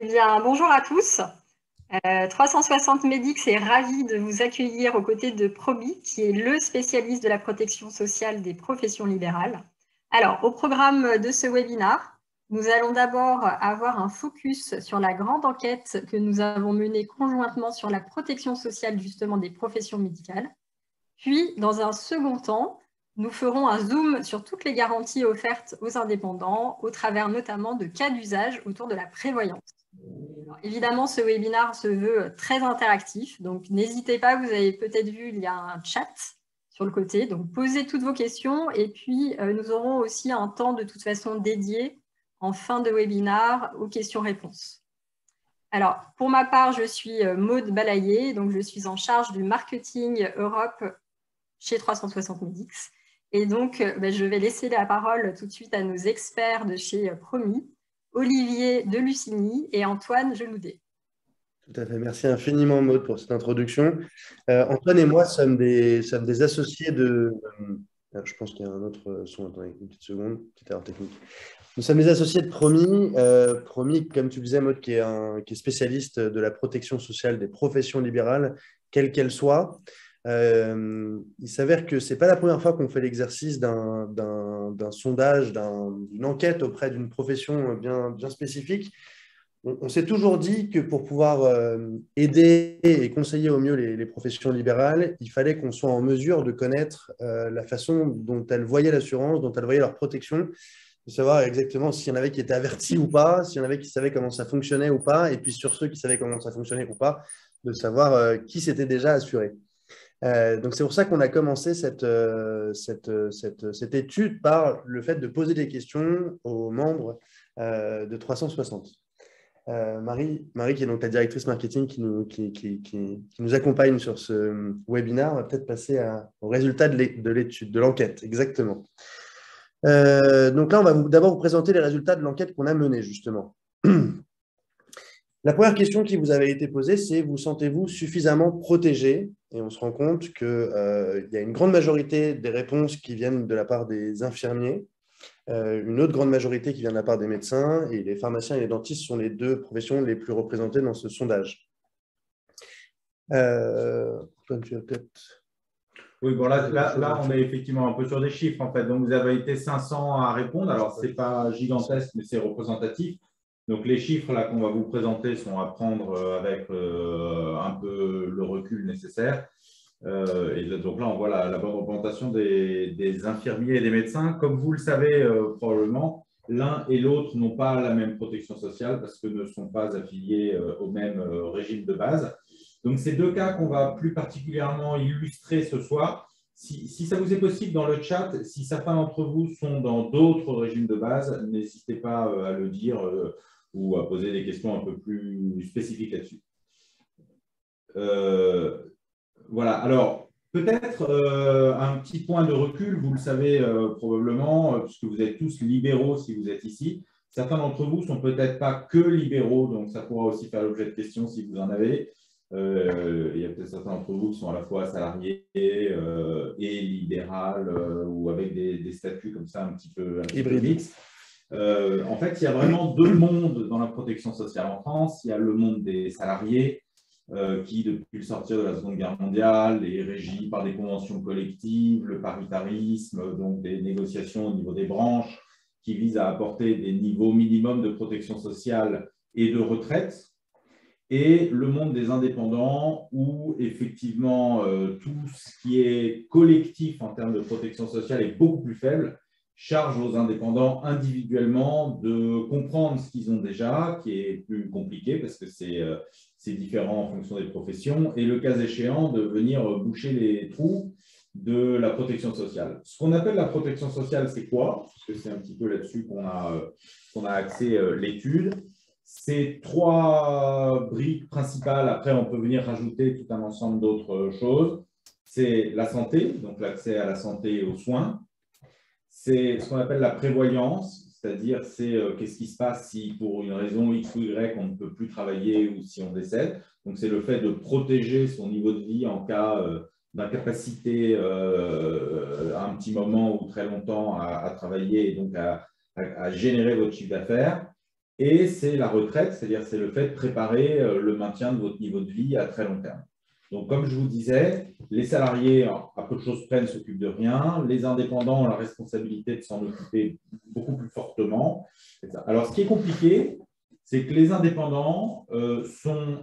Eh bien, bonjour à tous. 360 Médix est ravi de vous accueillir aux côtés de Probi, qui est le spécialiste de la protection sociale des professions libérales. Alors, au programme de ce webinaire, nous allons d'abord avoir un focus sur la grande enquête que nous avons menée conjointement sur la protection sociale justement des professions médicales. Puis, dans un second temps, nous ferons un zoom sur toutes les garanties offertes aux indépendants, au travers notamment de cas d'usage autour de la prévoyance. Alors, évidemment, ce webinaire se veut très interactif, donc n'hésitez pas, vous avez peut-être vu, il y a un chat sur le côté, donc posez toutes vos questions et puis nous aurons aussi un temps de toute façon dédié en fin de webinaire aux questions-réponses. Alors, pour ma part, je suis Maude Balayer, donc je suis en charge du marketing Europe chez 360 Médix. Et donc, je vais laisser la parole tout de suite à nos experts de chez Promi, Olivier Delucigny et Antoine Genoudet. Tout à fait. Merci infiniment, Maud, pour cette introduction. Antoine et moi sommes des associés de... je pense qu'il y a un autre son. Attendez, une petite seconde, petite erreur technique. Nous sommes les associés de Promi. Promi, comme tu disais, Maud, qui est spécialiste de la protection sociale des professions libérales, quelles qu'elles soient. Il s'avère que ce n'est pas la première fois qu'on fait l'exercice d'un sondage, d'une enquête auprès d'une profession bien spécifique. On s'est toujours dit que pour pouvoir aider et conseiller au mieux les professions libérales, il fallait qu'on soit en mesure de connaître la façon dont elles voyaient l'assurance, dont elles voyaient leur protection, de savoir exactement s'il y en avait qui étaient avertis ou pas, s'il y en avait qui savaient comment ça fonctionnait ou pas, et puis sur ceux qui savaient comment ça fonctionnait ou pas, de savoir qui s'était déjà assuré. Donc c'est pour ça qu'on a commencé cette étude par le fait de poser des questions aux membres de 360. Marie, qui est donc la directrice marketing qui nous accompagne sur ce webinaire, va peut-être passer au résultat de l'étude, de l'enquête, exactement. Donc là, on va d'abord vous présenter les résultats de l'enquête qu'on a menée, justement. La première question qui vous avait été posée, c'est: vous sentez-vous suffisamment protégé? Et on se rend compte qu'il y a une grande majorité des réponses qui viennent de la part des infirmiers, une autre grande majorité qui vient de la part des médecins, et les pharmaciens et les dentistes sont les deux professions les plus représentées dans ce sondage. Antoine, tu vas peut-être... Oui, bon, là, on est effectivement un peu sur des chiffres, en fait. Donc, vous avez été 500 à répondre. Alors, ce n'est pas gigantesque, mais c'est représentatif. Donc, les chiffres là qu'on va vous présenter sont à prendre avec un peu le recul nécessaire. Et donc là, on voit la bonne représentation des infirmiers et des médecins. Comme vous le savez probablement, l'un et l'autre n'ont pas la même protection sociale parce que ne sont pas affiliés au même régime de base. Donc, ces deux cas qu'on va plus particulièrement illustrer ce soir. Si ça vous est possible dans le chat, si certains d'entre vous sont dans d'autres régimes de base, n'hésitez pas à le dire ou à poser des questions un peu plus spécifiques là-dessus. Voilà, alors peut-être un petit point de recul, vous le savez probablement, puisque vous êtes tous libéraux si vous êtes ici. Certains d'entre vous ne sont peut-être pas que libéraux, donc ça pourra aussi faire l'objet de questions si vous en avez. Il y a peut-être certains d'entre vous qui sont à la fois salariés et libéral ou avec des statuts comme ça un petit peu mixtes. En fait, il y a vraiment deux mondes dans la protection sociale en France. Il y a le monde des salariés qui, depuis le sortir de la Seconde Guerre mondiale, est régi par des conventions collectives, le paritarisme, donc des négociations au niveau des branches qui visent à apporter des niveaux minimums de protection sociale et de retraite. Et le monde des indépendants où, effectivement, tout ce qui est collectif en termes de protection sociale est beaucoup plus faible, charge aux indépendants individuellement de comprendre ce qu'ils ont déjà, qui est plus compliqué parce que c'est différent en fonction des professions, et le cas échéant, de venir boucher les trous de la protection sociale. Ce qu'on appelle la protection sociale, c'est quoi? Parce que c'est un petit peu là-dessus qu'on a axé l'étude. C'est trois briques principales. Après, on peut venir rajouter tout un ensemble d'autres choses. C'est la santé, donc l'accès à la santé et aux soins. C'est ce qu'on appelle la prévoyance, c'est-à-dire c'est qu'est-ce qui se passe si pour une raison X ou Y on ne peut plus travailler ou si on décède. Donc c'est le fait de protéger son niveau de vie en cas d'incapacité à un petit moment ou très longtemps à travailler et donc à générer votre chiffre d'affaires. et c'est la retraite, c'est-à-dire c'est le fait de préparer le maintien de votre niveau de vie à très long terme. Donc, comme je vous disais, les salariés, à peu de choses près, ne s'occupent de rien. Les indépendants ont la responsabilité de s'en occuper beaucoup plus fortement. Alors, ce qui est compliqué, c'est que les indépendants sont,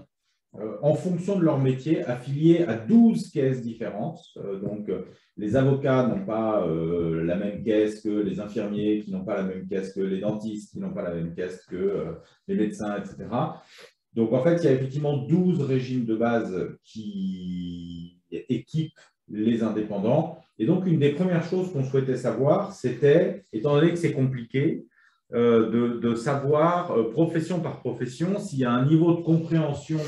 en fonction de leur métier, affiliés à 12 caisses différentes. Donc, les avocats n'ont pas la même caisse que les infirmiers, qui n'ont pas la même caisse que les dentistes, qui n'ont pas la même caisse que les médecins, etc. Donc, en fait, il y a effectivement 12 régimes de base qui équipent les indépendants. Et donc, une des premières choses qu'on souhaitait savoir, c'était, étant donné que c'est compliqué, de savoir, profession par profession, s'il y a un niveau de compréhension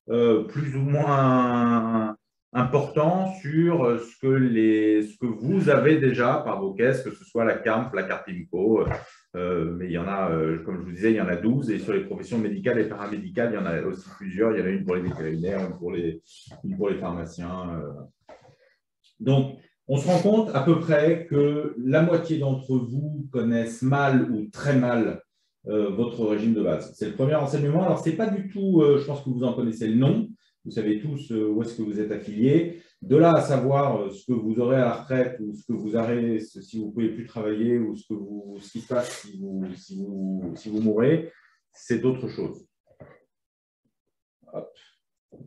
plus ou moins important sur ce que vous avez déjà par vos caisses, que ce soit la CAMF, la Carpinco, mais il y en a, comme je vous disais, il y en a 12, et sur les professions médicales et paramédicales, il y en a aussi plusieurs. Il y en a une pour les vétérinaires, une pour les pharmaciens. Donc, on se rend compte à peu près que la moitié d'entre vous connaissent mal ou très mal votre régime de base. C'est le premier enseignement. Alors, ce n'est pas du tout, je pense que vous en connaissez le nom, vous savez tous où est-ce que vous êtes affilié. De là à savoir ce que vous aurez à la retraite ou ce que vous aurez si vous ne pouvez plus travailler ou ce qui se passe si vous mourrez, c'est autre chose. Hop.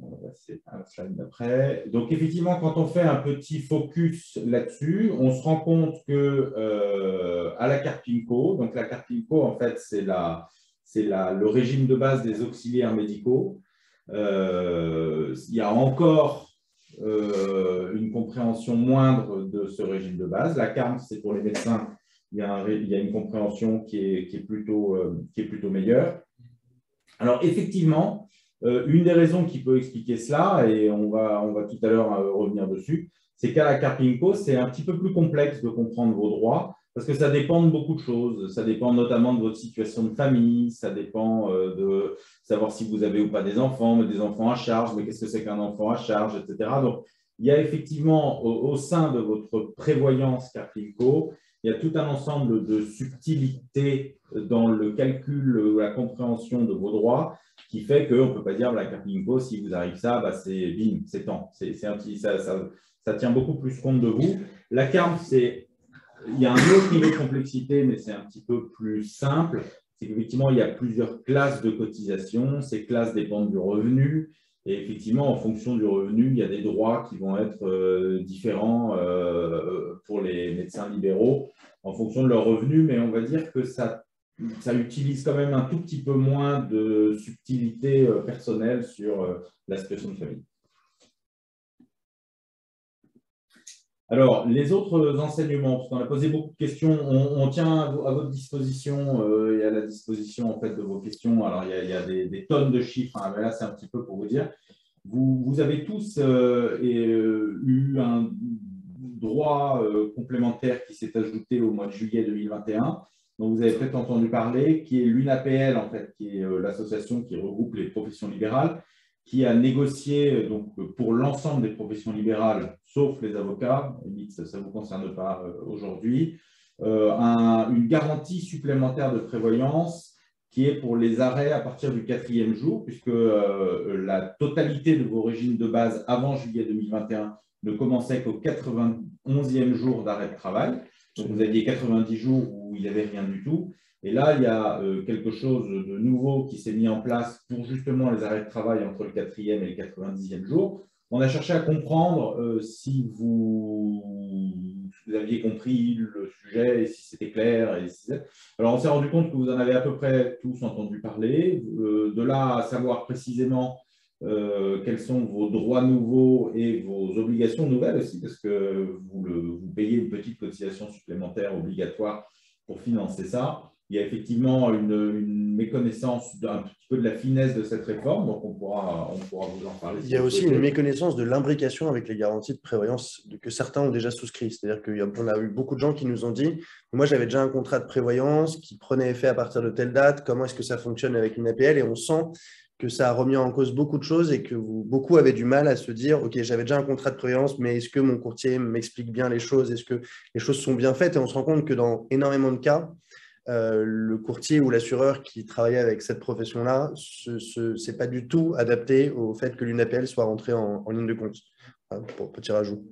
On va passer à la slide d'après. Donc, effectivement, quand on fait un petit focus là-dessus, on se rend compte que à la Carpinco, donc la Carpinco, en fait, c'est le régime de base des auxiliaires médicaux. Il y a encore une compréhension moindre de ce régime de base. La CAMF, c'est pour les médecins, il y a une compréhension qui est plutôt meilleure. Alors, effectivement, une des raisons qui peut expliquer cela, et on va tout à l'heure revenir dessus, c'est qu'à la Carpinco, c'est un petit peu plus complexe de comprendre vos droits, parce que ça dépend de beaucoup de choses. Ça dépend notamment de votre situation de famille, ça dépend de savoir si vous avez ou pas des enfants, mais des enfants à charge, mais qu'est-ce que c'est qu'un enfant à charge, etc. Donc, il y a effectivement au sein de votre prévoyance Carpinco, il y a tout un ensemble de subtilités dans le calcul ou la compréhension de vos droits qui fait qu'on ne peut pas dire la Carpinco, si vous arrive ça, bah c'est bim, c'est temps. Ça tient beaucoup plus compte de vous. La CAMF, il y a un autre niveau de complexité, mais c'est un petit peu plus simple. C'est qu'effectivement, il y a plusieurs classes de cotisation. Ces classes dépendent du revenu. Et effectivement, en fonction du revenu, il y a des droits qui vont être différents pour les médecins libéraux en fonction de leur revenu. Mais on va dire que ça utilise quand même un tout petit peu moins de subtilité personnelle sur la situation de famille. Alors, les autres enseignements, parce qu'on a posé beaucoup de questions, on tient à votre disposition et à la disposition en fait, de vos questions. Alors, il y a des tonnes de chiffres, hein, mais là, c'est un petit peu pour vous dire. Vous avez tous eu un droit complémentaire qui s'est ajouté au mois de juillet 2021, dont vous avez peut-être entendu parler, qui est l'UNAPL, en fait, qui est l'association qui regroupe les professions libérales, qui a négocié donc, pour l'ensemble des professions libérales, sauf les avocats, ça ne vous concerne pas aujourd'hui, une garantie supplémentaire de prévoyance qui est pour les arrêts à partir du 4e jour, puisque la totalité de vos régimes de base avant juillet 2021 ne commençait qu'au 91e jour d'arrêt de travail. Donc, vous aviez 90 jours où il n'y avait rien du tout. Et là, il y a quelque chose de nouveau qui s'est mis en place pour justement les arrêts de travail entre le 4e et le 90e jour. On a cherché à comprendre si vous aviez compris le sujet et si c'était clair. Alors, on s'est rendu compte que vous en avez à peu près tous entendu parler. De là à savoir précisément quels sont vos droits nouveaux et vos obligations nouvelles aussi, parce que vous payez une petite cotisation supplémentaire obligatoire pour financer ça. Il y a effectivement une méconnaissance un petit peu de la finesse de cette réforme, donc on pourra vous en parler. Il y a aussi une méconnaissance de l'imbrication avec les garanties de prévoyance que certains ont déjà souscrit. C'est-à-dire qu'on a eu beaucoup de gens qui nous ont dit « Moi, j'avais déjà un contrat de prévoyance qui prenait effet à partir de telle date. Comment est-ce que ça fonctionne avec une APL ?» Et on sent que ça a remis en cause beaucoup de choses et que beaucoup avaient du mal à se dire « Ok, j'avais déjà un contrat de prévoyance, mais est-ce que mon courtier m'explique bien les choses? Est-ce que les choses sont bien faites ?» Et on se rend compte que dans énormément de cas, le courtier ou l'assureur qui travaillait avec cette profession-là, ce n'est pas du tout adapté au fait que l'UNAPL soit rentrée en ligne de compte. Voilà, pour petit rajout.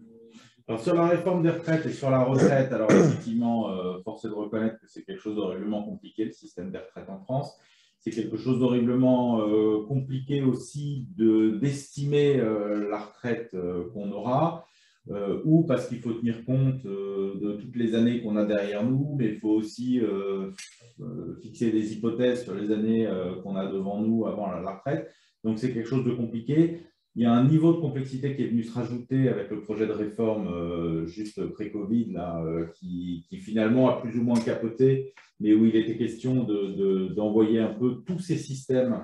Alors, sur la réforme des retraites et sur la retraite, alors effectivement, force est de reconnaître que c'est quelque chose d'horriblement compliqué, le système des retraites en France. C'est quelque chose d'horriblement compliqué aussi d'estimer la retraite qu'on aura, ou parce qu'il faut tenir compte de toutes les années qu'on a derrière nous, mais il faut aussi fixer des hypothèses sur les années qu'on a devant nous avant la retraite. Donc, c'est quelque chose de compliqué. Il y a un niveau de complexité qui est venu se rajouter avec le projet de réforme juste pré-Covid, qui finalement a plus ou moins capoté, mais où il était question d'envoyer un peu tous ces systèmes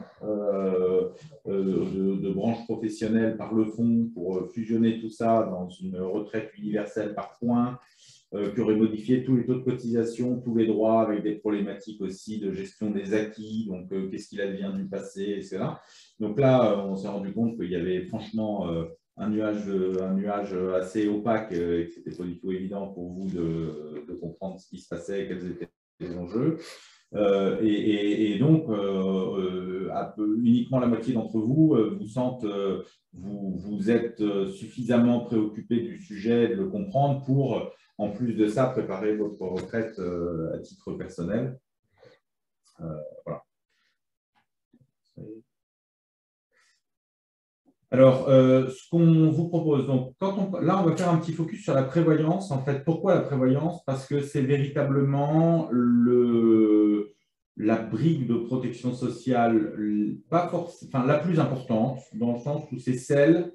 de branches professionnelles par le fond pour fusionner tout ça dans une retraite universelle par points, qui aurait modifié tous les taux de cotisation, tous les droits, avec des problématiques aussi de gestion des acquis, donc qu'est-ce qu'il advient du passé, etc. Donc là, on s'est rendu compte qu'il y avait franchement un nuage assez opaque et que ce n'était pas du tout évident pour vous de comprendre ce qui se passait, quels étaient les enjeux. Et donc, uniquement la moitié d'entre vous vous êtes suffisamment préoccupé du sujet, de le comprendre pour, en plus de ça, préparer votre retraite à titre personnel. Voilà. Alors, ce qu'on vous propose, donc, là, on va faire un petit focus sur la prévoyance. En fait, pourquoi la prévoyance? Parce que c'est véritablement la brique de protection sociale la plus importante, dans le sens où c'est celle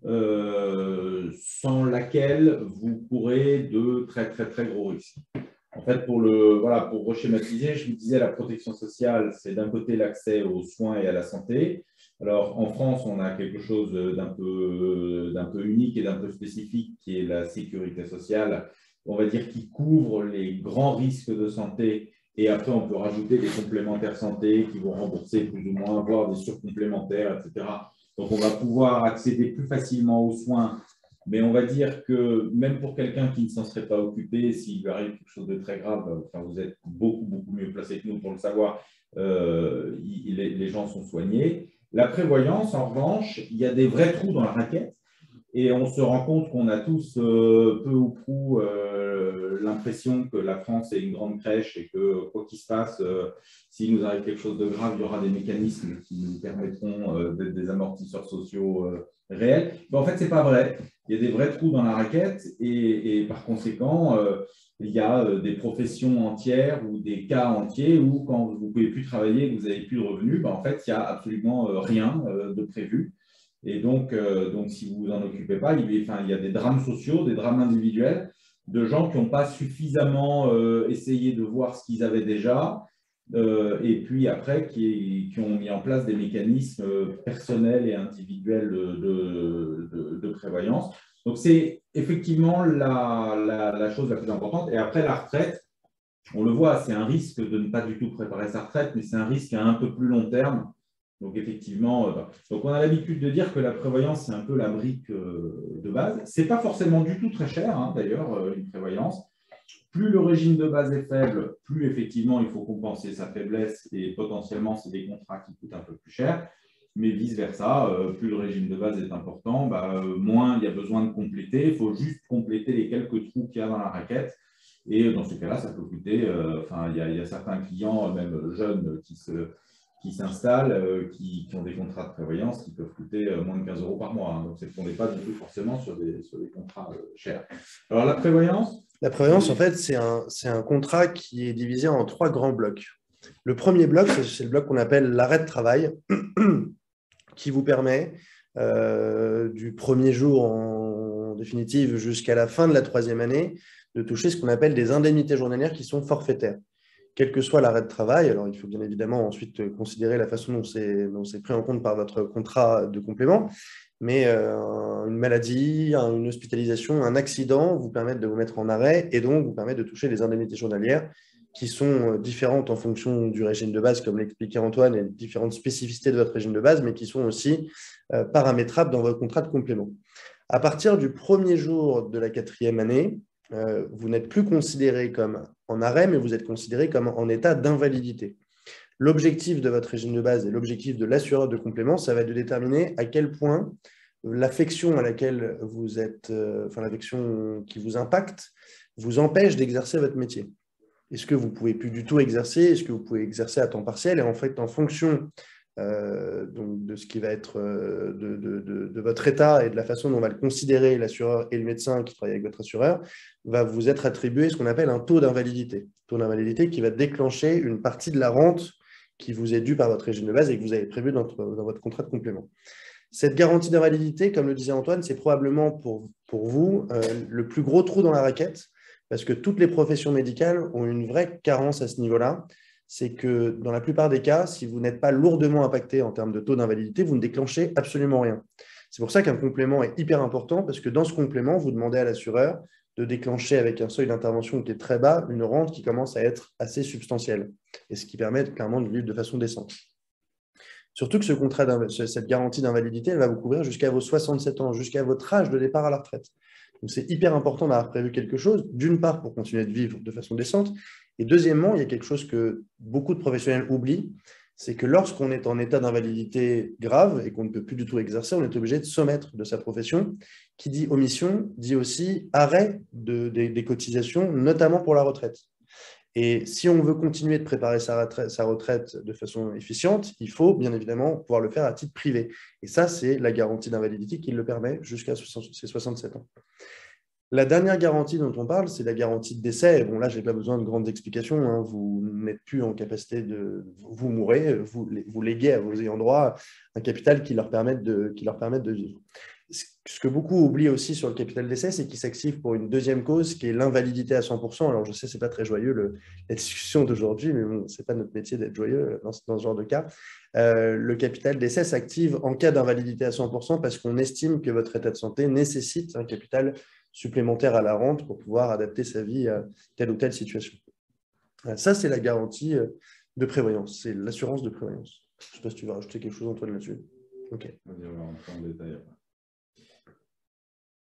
sans laquelle vous courez de très, très, très gros risques. En fait, pour reschématiser, je vous disais, la protection sociale, c'est d'un côté l'accès aux soins et à la santé. Alors, en France, on a quelque chose d'un peu unique et d'un peu spécifique, qui est la sécurité sociale, on va dire, qui couvre les grands risques de santé. Et après, on peut rajouter des complémentaires santé qui vont rembourser plus ou moins, voire des surcomplémentaires, etc. Donc, on va pouvoir accéder plus facilement aux soins. Mais on va dire que même pour quelqu'un qui ne s'en serait pas occupé, s'il lui arrive quelque chose de très grave, enfin, vous êtes beaucoup, beaucoup mieux placé que nous pour le savoir, les gens sont soignés. La prévoyance, en revanche, il y a des vrais trous dans la raquette et on se rend compte qu'on a tous peu ou prou l'impression que la France est une grande crèche et que quoi qu'il se passe, s'il nous arrive quelque chose de grave, il y aura des mécanismes qui nous permettront d'être des amortisseurs sociaux réels. Mais en fait, ce n'est pas vrai. Il y a des vrais trous dans la raquette et par conséquent, il y a des professions entières ou des cas entiers où quand vous ne pouvez plus travailler et que vous n'avez plus de revenus, en fait, il n'y a absolument rien de prévu. Et donc, si vous ne vous en occupez pas, il y a des drames sociaux, des drames individuels de gens qui n'ont pas suffisamment essayé de voir ce qu'ils avaient déjà et puis après qui ont mis en place des mécanismes personnels et individuels de prévoyance. Donc, c'est effectivement la chose la plus importante. Et après, la retraite, on le voit, c'est un risque de ne pas du tout préparer sa retraite, mais c'est un risque à un peu plus long terme. Donc, effectivement, donc on a l'habitude de dire que la prévoyance, c'est un peu la brique de base. Ce n'est pas forcément du tout très cher, d'ailleurs, une prévoyance. Plus le régime de base est faible, plus effectivement, il faut compenser sa faiblesse et potentiellement, c'est des contrats qui coûtent un peu plus cher. Mais vice-versa, plus le régime de base est important, moins il y a besoin de compléter. Il faut juste compléter les quelques trous qu'il y a dans la raquette. Et dans ce cas-là, ça peut coûter, il y a certains clients, même jeunes, qui s'installent, qui ont des contrats de prévoyance qui peuvent coûter moins de 15 € par mois. Donc, on n'est pas du tout forcément sur des contrats chers. Alors, la prévoyance? La prévoyance, en fait, c'est un contrat qui est divisé en 3 grands blocs. Le premier bloc, c'est le bloc qu'on appelle l'arrêt de travail, qui vous permet, du premier jour en définitive jusqu'à la fin de la 3e année, de toucher ce qu'on appelle des indemnités journalières qui sont forfaitaires. Quel que soit l'arrêt de travail, alors il faut bien évidemment ensuite considérer la façon dont c'est pris en compte par votre contrat de complément, mais une maladie, une hospitalisation, un accident vous permettent de vous mettre en arrêt et donc vous permettent de toucher les indemnités journalières qui sont différentes en fonction du régime de base, comme l'expliquait Antoine, et différentes spécificités de votre régime de base, mais qui sont aussi paramétrables dans votre contrat de complément. À partir du premier jour de la 4e année, vous n'êtes plus considéré comme en arrêt, mais vous êtes considéré comme en état d'invalidité. L'objectif de votre régime de base et l'objectif de l'assureur de complément, ça va être de déterminer à quel point l'affection à laquelle vous êtes, l'affection qui vous impacte, vous empêche d'exercer votre métier. Est-ce que vous ne pouvez plus du tout exercer? Est-ce que vous pouvez exercer à temps partiel? Et en fait, en fonction donc de ce qui va être de votre état et de la façon dont on va le considérer, l'assureur et le médecin qui travaille avec votre assureur, va vous être attribué ce qu'on appelle un taux d'invalidité. Taux d'invalidité qui va déclencher une partie de la rente qui vous est due par votre régime de base et que vous avez prévu dans votre contrat de complément. Cette garantie d'invalidité, comme le disait Antoine, c'est probablement pour vous le plus gros trou dans la raquette, parce que toutes les professions médicales ont une vraie carence à ce niveau-là. C'est que dans la plupart des cas, si vous n'êtes pas lourdement impacté en termes de taux d'invalidité, vous ne déclenchez absolument rien. C'est pour ça qu'un complément est hyper important, parce que dans ce complément, vous demandez à l'assureur de déclencher avec un seuil d'intervention qui est très bas, une rente qui commence à être assez substantielle, et ce qui permet clairement de vivre de façon décente. Surtout que cette garantie d'invalidité, elle va vous couvrir jusqu'à vos 67 ans, jusqu'à votre âge de départ à la retraite. Donc, c'est hyper important d'avoir prévu quelque chose, d'une part pour continuer de vivre de façon décente, et deuxièmement, il y a quelque chose que beaucoup de professionnels oublient, c'est que lorsqu'on est en état d'invalidité grave et qu'on ne peut plus du tout exercer, on est obligé de s'omettre de sa profession. Qui dit omission, dit aussi arrêt des cotisations, notamment pour la retraite. Et si on veut continuer de préparer sa retraite de façon efficiente, il faut bien évidemment pouvoir le faire à titre privé. Et ça, c'est la garantie d'invalidité qui le permet jusqu'à ses 67 ans. La dernière garantie dont on parle, c'est la garantie de décès. Bon, là, je n'ai pas besoin de grandes explications. Hein. Vous n'êtes plus en capacité de... Vous mourrez, vous léguez à vos ayants droit un capital qui leur permette de vivre. Ce que beaucoup oublient aussi sur le capital décès, c'est qu'il s'active pour une deuxième cause, qui est l'invalidité à 100%. Alors, je sais, ce n'est pas très joyeux la discussion d'aujourd'hui, mais bon, ce n'est pas notre métier d'être joyeux dans ce genre de cas. Le capital décès s'active en cas d'invalidité à 100% parce qu'on estime que votre état de santé nécessite un capital supplémentaire à la rente pour pouvoir adapter sa vie à telle ou telle situation. Ça, c'est la garantie de prévoyance, c'est l'assurance de prévoyance. Je ne sais pas si tu vas rajouter quelque chose, Antoine, là-dessus. Ok. On va rentrer en détail après.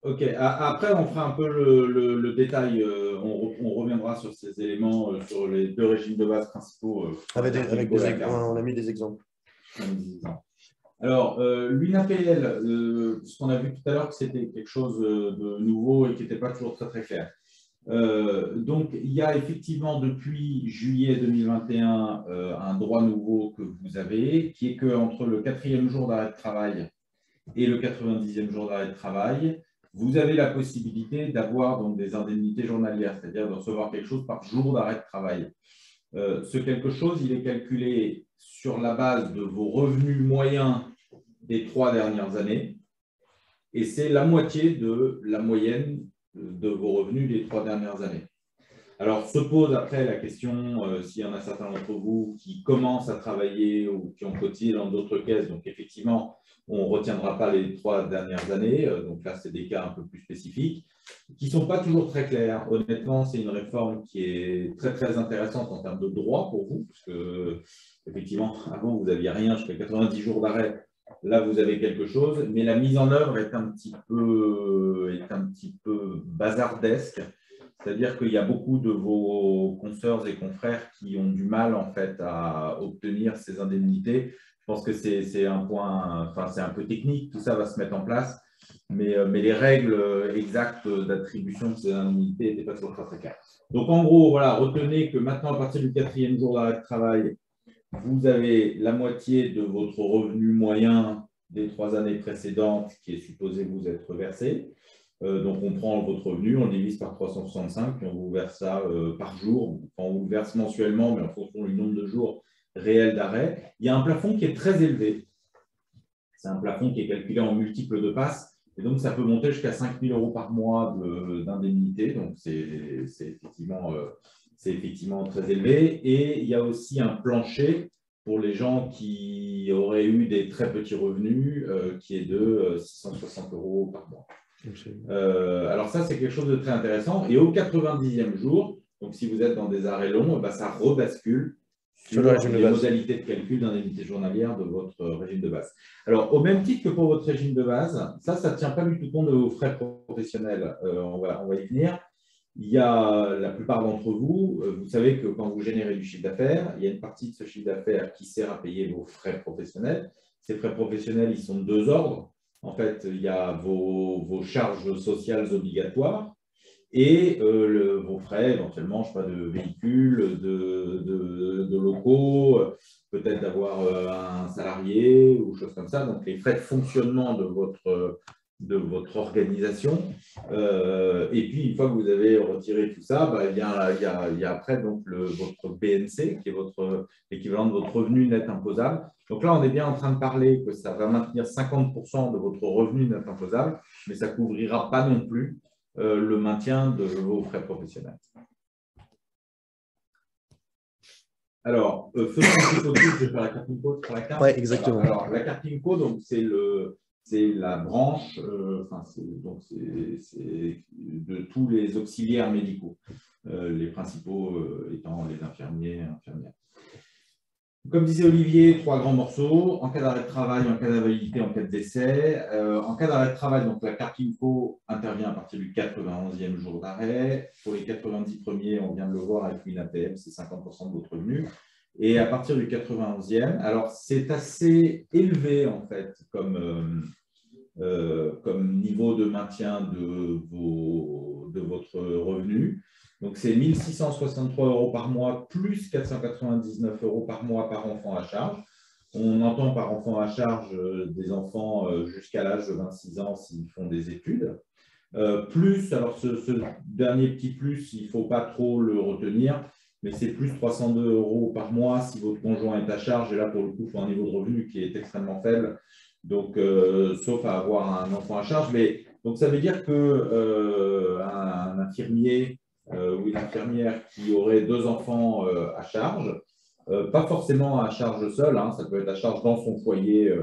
Ok, après on fera un peu le détail, on reviendra sur ces éléments, sur les deux régimes de base principaux. Avec des exemples, on a mis des exemples. Alors, l'UNAPL, ce qu'on a vu tout à l'heure, que c'était quelque chose de nouveau et qui n'était pas toujours très très clair. Donc, il y a effectivement depuis juillet 2021 un droit nouveau que vous avez, qui est qu'entre le 4e jour d'arrêt de travail et le 90e jour d'arrêt de travail, vous avez la possibilité d'avoir donc des indemnités journalières, c'est-à-dire de recevoir quelque chose par jour d'arrêt de travail. Ce quelque chose, il est calculé sur la base de vos revenus moyens des 3 dernières années, et c'est la moitié de la moyenne de vos revenus des 3 dernières années. Alors, se pose après la question, s'il y en a certains d'entre vous qui commencent à travailler ou qui ont cotisé dans d'autres caisses, donc effectivement, on ne retiendra pas les 3 dernières années, donc là, c'est des cas un peu plus spécifiques, qui ne sont pas toujours très clairs. Honnêtement, c'est une réforme qui est très, très intéressante en termes de droit pour vous, parce que, effectivement, avant, vous n'aviez rien jusqu'à 90 jours d'arrêt. Là, vous avez quelque chose, mais la mise en œuvre est un petit peu bazardesque. C'est-à-dire qu'il y a beaucoup de vos consoeurs et confrères qui ont du mal en fait à obtenir ces indemnités. Je pense que c'est un point, enfin c'est un peu technique, tout ça va se mettre en place, mais les règles exactes d'attribution de ces indemnités n'étaient pas toujours très claires. Donc en gros, voilà, retenez que maintenant à partir du 4e jour d'arrêt de travail, vous avez la moitié de votre revenu moyen des 3 années précédentes qui est supposé vous être versé. Donc, on prend votre revenu, on le divise par 365, puis on vous verse ça par jour. Enfin, on vous le verse mensuellement, mais en fonction du nombre de jours réels d'arrêt. Il y a un plafond qui est très élevé. C'est un plafond qui est calculé en multiples de passes. Et donc, ça peut monter jusqu'à 5 000 € par mois d'indemnité. Donc, c'est effectivement très élevé. Et il y a aussi un plancher pour les gens qui auraient eu des très petits revenus, qui est de 660 € par mois. Alors ça, c'est quelque chose de très intéressant. Et au 90e jour, donc si vous êtes dans des arrêts longs, ça rebascule sur les modalités de calcul d'indemnité journalière de votre régime de base. Alors, au même titre que pour votre régime de base, ça ne tient pas du tout compte de vos frais professionnels. On va y venir. il y a la plupart d'entre vous, vous savez que quand vous générez du chiffre d'affaires, il y a une partie de ce chiffre d'affaires qui sert à payer vos frais professionnels. Ces frais professionnels, ils sont de deux ordres. En fait, il y a vos charges sociales obligatoires et vos frais, éventuellement, je ne sais pas, de véhicules, de locaux, peut-être d'avoir un salarié ou choses comme ça. Donc, les frais de fonctionnement de votre organisation. Et puis, une fois que vous avez retiré tout ça, bah, il y a après donc, votre BNC, qui est l'équivalent de votre revenu net imposable. Donc là, on est bien en train de parler que ça va maintenir 50% de votre revenu net imposable, mais ça ne couvrira pas non plus le maintien de vos frais professionnels. Alors, faisons un petit focus, je vais faire la carte INCO sur la carte. Oui, exactement. Alors, la carte INCO, donc c'est la branche de tous les auxiliaires médicaux, les principaux étant les infirmiers et infirmières. Comme disait Olivier, 3 grands morceaux. En cas d'arrêt de travail, en cas d'invalidité, en cas de décès. En cas d'arrêt de travail, donc la carte INCO intervient à partir du 91e jour d'arrêt. Pour les 90 premiers, on vient de le voir avec une APM, c'est 50% de votre revenu. Et à partir du 91e, alors c'est assez élevé en fait comme niveau de maintien de votre revenu. Donc, c'est 1 663 € par mois plus 499 € par mois par enfant à charge. On entend par enfant à charge des enfants jusqu'à l'âge de 26 ans s'ils font des études. Plus, alors ce dernier petit plus, il ne faut pas trop le retenir, mais c'est plus 302 € par mois si votre conjoint est à charge. Et là, pour le coup, il faut un niveau de revenu qui est extrêmement faible. Donc, sauf à avoir un enfant à charge. Mais, donc, ça veut dire qu'un infirmier ou une infirmière qui aurait 2 enfants à charge, pas forcément à charge seule, hein, ça peut être à charge dans son foyer,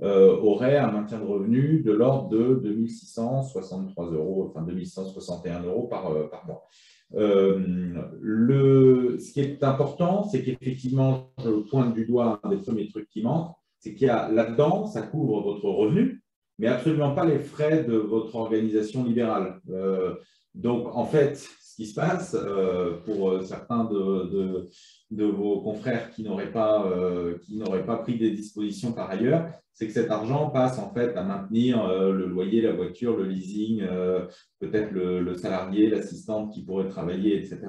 aurait un maintien de revenu de l'ordre de 2 663 €, enfin 2 161 € par mois. Ce qui est important, c'est qu'effectivement, je pointe du doigt un des premiers trucs qui manque, c'est qu'il y a là-dedans, ça couvre votre revenu, mais absolument pas les frais de votre organisation libérale. Donc, en fait, ce qui se passe pour certains de vos confrères qui n'auraient pas pris des dispositions par ailleurs, c'est que cet argent passe en fait à maintenir le loyer, la voiture, le leasing, peut-être le salarié, l'assistante qui pourrait travailler, etc.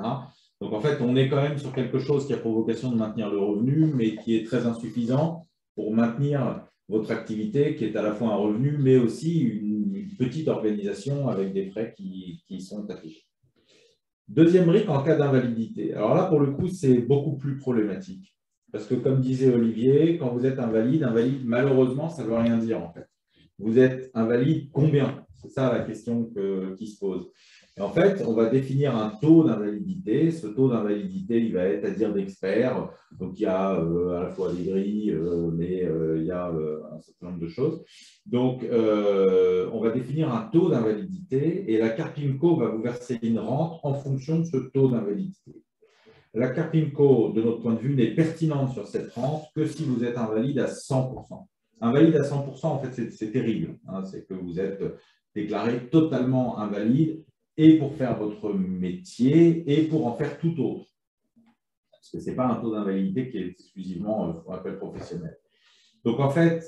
Donc, en fait, on est quand même sur quelque chose qui a pour vocation de maintenir le revenu, mais qui est très insuffisant pour maintenir votre activité, qui est à la fois un revenu, mais aussi une petite organisation avec des frais qui sont affichés. Deuxième brique, en cas d'invalidité. Alors là, pour le coup, c'est beaucoup plus problématique. Parce que, comme disait Olivier, quand vous êtes invalide, malheureusement, ça ne veut rien dire, en fait. Vous êtes invalide combien? C'est ça la question qui se pose. Et en fait, on va définir un taux d'invalidité. Ce taux d'invalidité, il va être à dire d'experts. Donc, il y a à la fois des grilles, mais il y a un certain nombre de choses. Donc, on va définir un taux d'invalidité et la carte INCO va vous verser une rente en fonction de ce taux d'invalidité. La carte INCO, de notre point de vue, n'est pertinente sur cette rente que si vous êtes invalide à 100%. Invalide à 100%, en fait, c'est terrible. Hein, c'est que vous êtes déclaré totalement invalide et pour faire votre métier et pour en faire tout autre. Parce que ce n'est pas un taux d'invalidité qui est exclusivement pour appel professionnel. Donc, en fait,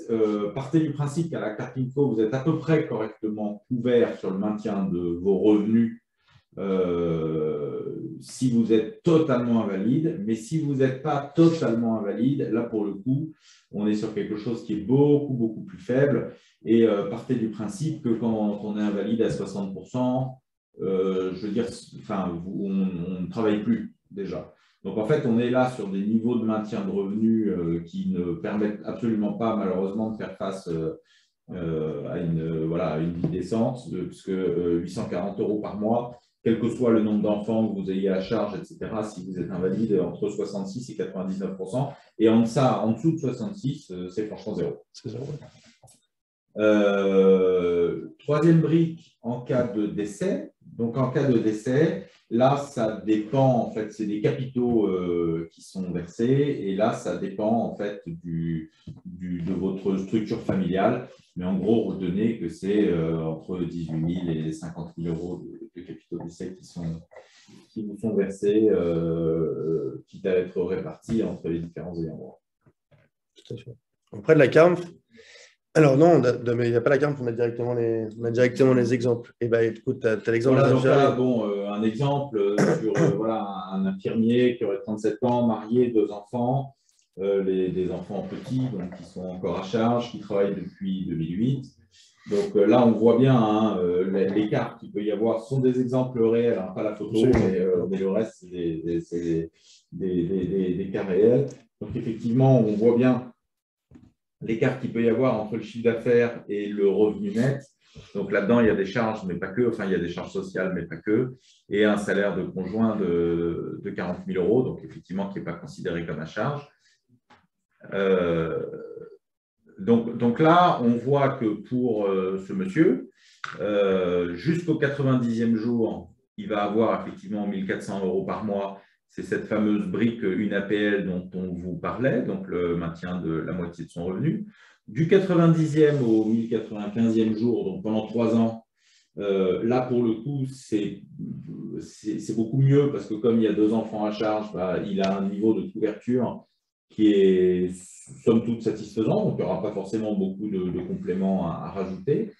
partez du principe qu'à la carte INCO, vous êtes à peu près correctement couvert sur le maintien de vos revenus si vous êtes totalement invalide. Mais si vous n'êtes pas totalement invalide, là, pour le coup, on est sur quelque chose qui est beaucoup, beaucoup plus faible. Et partez du principe que quand on est invalide à 60%, je veux dire, enfin, on ne travaille plus déjà. Donc, en fait, on est là sur des niveaux de maintien de revenus qui ne permettent absolument pas, malheureusement, de faire face à une vie décente, puisque 840 € par mois, quel que soit le nombre d'enfants que vous ayez à charge, etc., si vous êtes invalide, entre 66 et 99%. Et en dessous de 66, c'est franchement zéro. C'est zéro. Troisième brique, en cas de décès. Donc, en cas de décès, là, ça dépend, en fait, c'est des capitaux qui sont versés, et là, ça dépend, en fait, de votre structure familiale. Mais en gros, retenez que c'est entre 18 000 et 50 000 euros de capitaux décès qui vous sont versés, quitte à être répartis entre les différents ayants droit. Tout à fait. Auprès de la CARMF, alors non, mais il n'y a pas la CARMF, on a directement les exemples. Et bien, écoute, tu as l'exemple Voilà, des donc là, infirmiers. un exemple sur voilà, un infirmier qui aurait 37 ans, marié, 2 enfants, des enfants petits, donc qui sont encore à charge, qui travaillent depuis 2008. Donc là, on voit bien hein, l'écart qu'il peut y avoir. Ce sont des exemples réels, hein, pas la photo, mais le reste, c'est des cas réels. Donc effectivement, on voit bien l'écart qu'il peut y avoir entre le chiffre d'affaires et le revenu net. Donc là-dedans, il y a des charges, mais pas que. Enfin, il y a des charges sociales, mais pas que. Et un salaire de conjoint de 40 000 euros, donc effectivement, qui n'est pas considéré comme à charge. Donc là, on voit que pour ce monsieur, jusqu'au 90e jour, il va avoir effectivement 1 400 euros par mois. C'est cette fameuse brique, une APL dont on vous parlait, donc le maintien de la moitié de son revenu. Du 90e au 1095e jour, donc pendant 3 ans, là, pour le coup, c'est beaucoup mieux parce que comme il y a 2 enfants à charge, bah, il a un niveau de couverture qui est somme toute satisfaisant, donc il n'y aura pas forcément beaucoup de compléments à rajouter.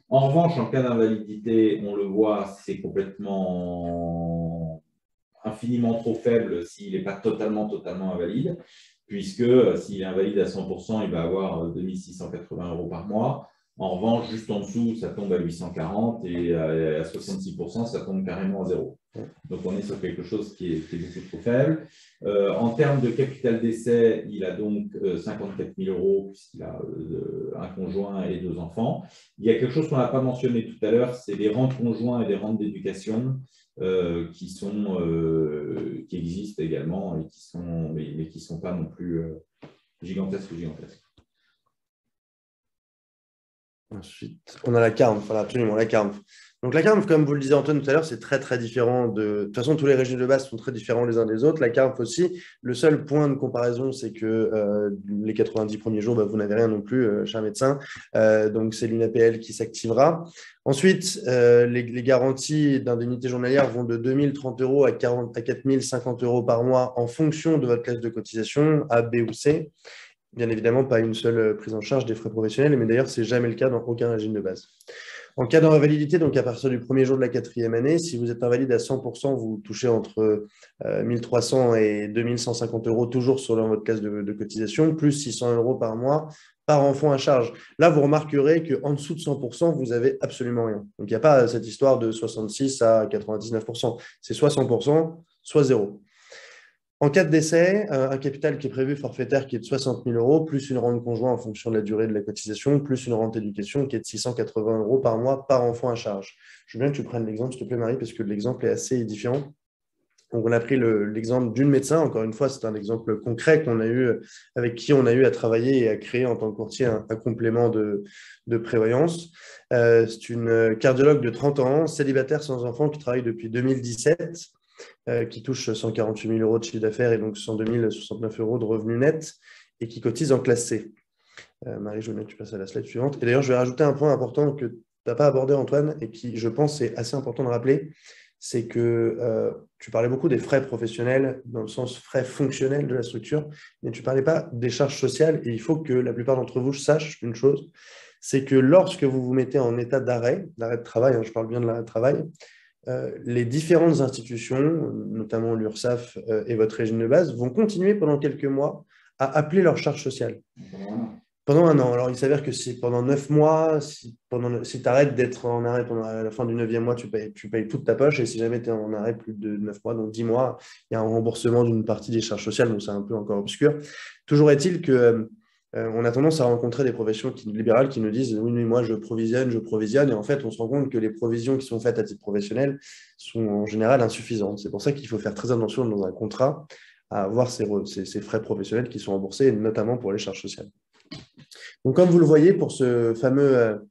En revanche, en cas d'invalidité, on le voit, c'est complètement infiniment trop faible s'il n'est pas totalement invalide, puisque s'il est invalide à 100%, il va avoir 2 680 euros par mois. En revanche, juste en dessous, ça tombe à 840 et à 66%, ça tombe carrément à zéro. Donc, on est sur quelque chose qui est beaucoup trop faible. En termes de capital d'essai, il a donc 54 000 euros puisqu'il a un conjoint et 2 enfants. Il y a quelque chose qu'on n'a pas mentionné tout à l'heure, c'est les rentes conjoints et les rentes d'éducation qui existent également et qui ne sont pas non plus gigantesques. Ensuite, on a la CARMF, voilà, absolument, la CARMF. Donc la CARMF, comme vous le disiez Antoine tout à l'heure, c'est très différent de toute façon, tous les régimes de base sont très différents les uns des autres. La CARMF aussi, le seul point de comparaison, c'est que les 90 premiers jours, vous n'avez rien non plus, cher médecin. Donc c'est l'une APL qui s'activera. Ensuite, les garanties d'indemnité journalière vont de 2 030 euros à 4 050 euros par mois en fonction de votre classe de cotisation, A, B ou C. Bien évidemment, pas une seule prise en charge des frais professionnels, mais d'ailleurs, ce n'est jamais le cas dans aucun régime de base. En cas d'invalidité, donc à partir du premier jour de la 4e année, si vous êtes invalide à 100%, vous touchez entre 1 300 et 2 150 euros toujours selon votre classe de cotisation, plus 600 euros par mois par enfant à charge. Là, vous remarquerez qu'en dessous de 100%, vous n'avez absolument rien. Donc, il n'y a pas cette histoire de 66 à 99%. C'est soit 100%, soit zéro. En cas de décès, un capital qui est prévu forfaitaire qui est de 60 000 euros, plus une rente conjointe en fonction de la durée de la cotisation, plus une rente éducation qui est de 680 euros par mois par enfant à charge. Je veux bien que tu prennes l'exemple, s'il te plaît, Marie, parce que l'exemple est assez édifiant. Donc, on a pris l'exemple d'une médecin. Encore une fois, c'est un exemple concret avec qui on a eu à travailler et à créer en tant que courtier un complément de prévoyance. C'est une cardiologue de 30 ans, célibataire sans enfant, qui travaille depuis 2017. Qui touche 148 000 euros de chiffre d'affaires et donc 102 069 euros de revenus nets et qui cotise en classe C. Marie, je veux bien que tu passes à la slide suivante. Et d'ailleurs, je vais rajouter un point important que tu n'as pas abordé, Antoine, et qui, je pense, est assez important de rappeler, c'est que tu parlais beaucoup des frais professionnels, dans le sens frais fonctionnels de la structure, mais tu ne parlais pas des charges sociales. Et il faut que la plupart d'entre vous sachent une chose, c'est que lorsque vous vous mettez en état d'arrêt de travail, hein, je parle bien de l'arrêt de travail, les différentes institutions, notamment l'URSSAF et votre régime de base, vont continuer pendant quelques mois à appeler leurs charges sociales. Pendant 1 an. Alors, il s'avère que c'est pendant 9 mois, si tu arrêtes d'être en arrêt pendant la fin du 9e mois, tu payes toute ta poche. Et si jamais tu es en arrêt plus de 9 mois, donc 10 mois, il y a un remboursement d'une partie des charges sociales. Donc, c'est un peu encore obscur. Toujours est-il que on a tendance à rencontrer des professions libérales qui nous disent « oui, moi, je provisionne ». Et en fait, on se rend compte que les provisions qui sont faites à titre professionnel sont en général insuffisantes. C'est pour ça qu'il faut faire très attention dans un contrat à avoir ces frais professionnels qui sont remboursés, notamment pour les charges sociales. Donc, comme vous le voyez, pour cette fameuse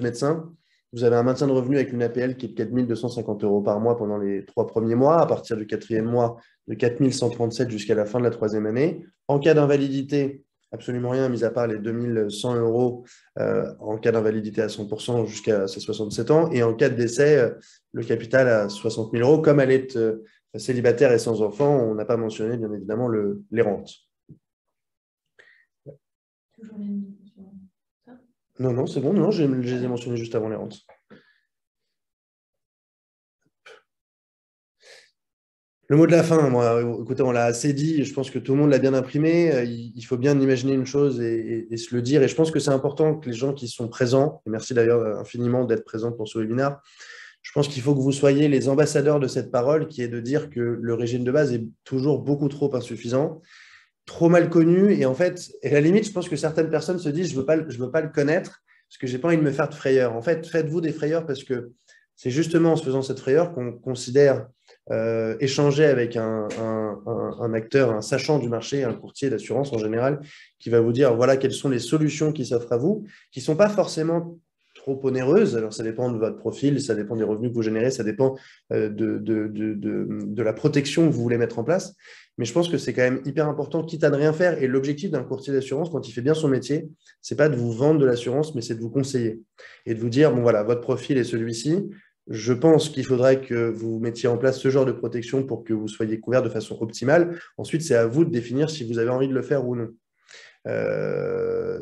médecin, vous avez un maintien de revenu avec une APL qui est de 4 250 € par mois pendant les 3 premiers mois, à partir du 4e mois, de 4 137 jusqu'à la fin de la 3e année. En cas d'invalidité, absolument rien, mis à part les 2 100 € en cas d'invalidité à 100% jusqu'à ses 67 ans. Et en cas de décès, le capital à 60 000 €. Comme elle est célibataire et sans enfant, on n'a pas mentionné, bien évidemment, les rentes. Toujours les mêmes sur ça. Non, non, c'est bon. Non, je les ai mentionnés juste avant les rentes. Le mot de la fin, moi, écoutez, on l'a assez dit, je pense que tout le monde l'a bien imprimé. Il faut bien imaginer une chose et se le dire. Et je pense que c'est important que les gens qui sont présents, et merci d'ailleurs infiniment d'être présents pour ce webinaire, je pense qu'il faut que vous soyez les ambassadeurs de cette parole qui est de dire que le régime de base est toujours beaucoup trop insuffisant, trop mal connu. Et en fait, à la limite, je pense que certaines personnes se disent « je veux pas le connaître parce que je n'ai pas envie de me faire de frayeur ». En fait, faites-vous des frayeurs parce que c'est justement en se faisant cette frayeur qu'on considère échanger avec un acteur, un sachant du marché, un courtier d'assurance en général, qui va vous dire voilà quelles sont les solutions qui s'offrent à vous, qui ne sont pas forcément trop onéreuses. Alors, ça dépend de votre profil, ça dépend des revenus que vous générez, ça dépend de la protection que vous voulez mettre en place. Mais je pense que c'est quand même hyper important, quitte à ne rien faire. Et l'objectif d'un courtier d'assurance, quand il fait bien son métier, ce n'est pas de vous vendre de l'assurance, mais c'est de vous conseiller et de vous dire bon voilà, votre profil est celui-ci. Je pense qu'il faudrait que vous mettiez en place ce genre de protection pour que vous soyez couvert de façon optimale. Ensuite, c'est à vous de définir si vous avez envie de le faire ou non.